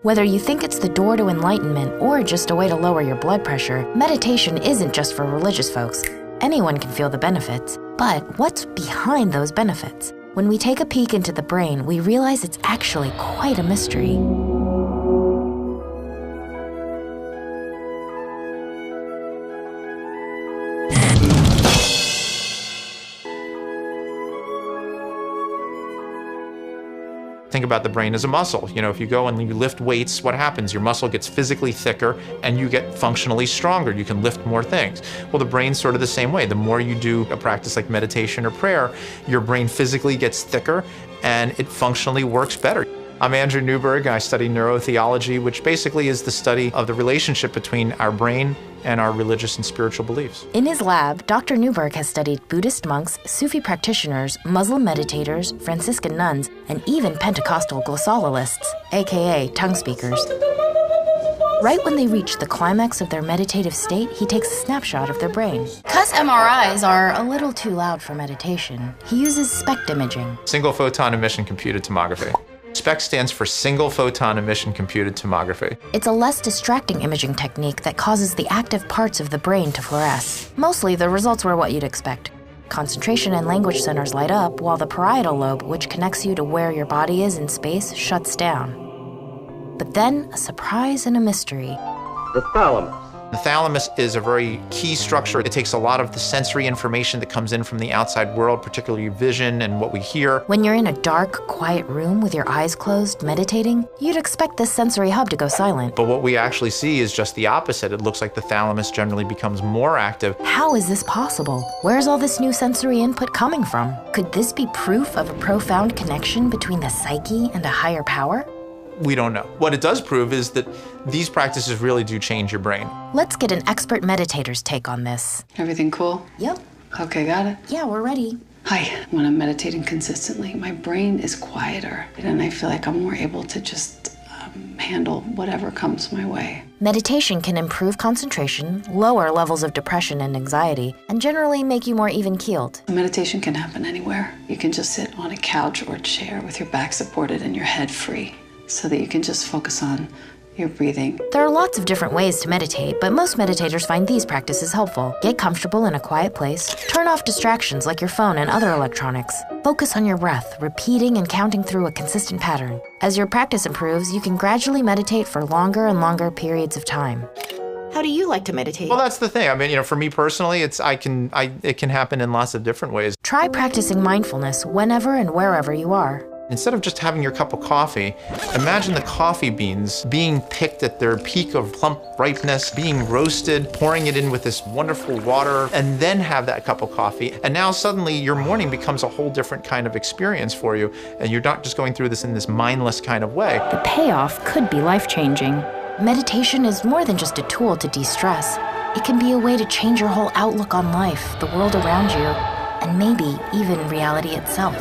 Whether you think it's the door to enlightenment or just a way to lower your blood pressure, meditation isn't just for religious folks. Anyone can feel the benefits. But what's behind those benefits? When we take a peek into the brain, we realize it's actually quite a mystery. Think about the brain as a muscle. If you go and you lift weights, what happens? Your muscle gets physically thicker and you get functionally stronger. You can lift more things. Well, the brain's sort of the same way. The more you do a practice like meditation or prayer, your brain physically gets thicker and it functionally works better. I'm Andrew Newberg. I study neurotheology, which basically is the study of the relationship between our brain and our religious and spiritual beliefs. In his lab, Dr. Newberg has studied Buddhist monks, Sufi practitioners, Muslim meditators, Franciscan nuns, and even Pentecostal glossalists, aka tongue speakers. Right when they reach the climax of their meditative state, he takes a snapshot of their brain. Because MRIs are a little too loud for meditation, he uses SPECT imaging. Single photon emission computed tomography. SPECT stands for Single Photon Emission Computed Tomography. It's a less distracting imaging technique that causes the active parts of the brain to fluoresce. Mostly, the results were what you'd expect. Concentration and language centers light up, while the parietal lobe, which connects you to where your body is in space, shuts down. But then, a surprise and a mystery. The thalamus. The thalamus is a very key structure. It takes a lot of the sensory information that comes in from the outside world, particularly vision and what we hear. When you're in a dark, quiet room with your eyes closed, meditating, you'd expect this sensory hub to go silent. But what we actually see is just the opposite. It looks like the thalamus generally becomes more active. How is this possible? Where's all this new sensory input coming from? Could this be proof of a profound connection between the psyche and a higher power? We don't know. What it does prove is that these practices really do change your brain. Let's get an expert meditator's take on this. Everything cool? Yep. Okay, got it. Yeah, we're ready. Hi. When I'm meditating consistently, my brain is quieter, and I feel like I'm more able to just handle whatever comes my way. Meditation can improve concentration, lower levels of depression and anxiety, and generally make you more even-keeled. Meditation can happen anywhere. You can just sit on a couch or a chair with your back supported and your head free, so that you can just focus on your breathing. There are lots of different ways to meditate, but most meditators find these practices helpful. Get comfortable in a quiet place. Turn off distractions like your phone and other electronics. Focus on your breath, repeating and counting through a consistent pattern. As your practice improves, you can gradually meditate for longer and longer periods of time. How do you like to meditate? Well, that's the thing. I mean, for me personally, it can happen in lots of different ways. Try practicing mindfulness whenever and wherever you are. Instead of just having your cup of coffee, imagine the coffee beans being picked at their peak of plump ripeness, being roasted, pouring it in with this wonderful water, and then have that cup of coffee. And now suddenly your morning becomes a whole different kind of experience for you, and you're not just going through this in this mindless kind of way. The payoff could be life-changing. Meditation is more than just a tool to de-stress. It can be a way to change your whole outlook on life, the world around you, and maybe even reality itself.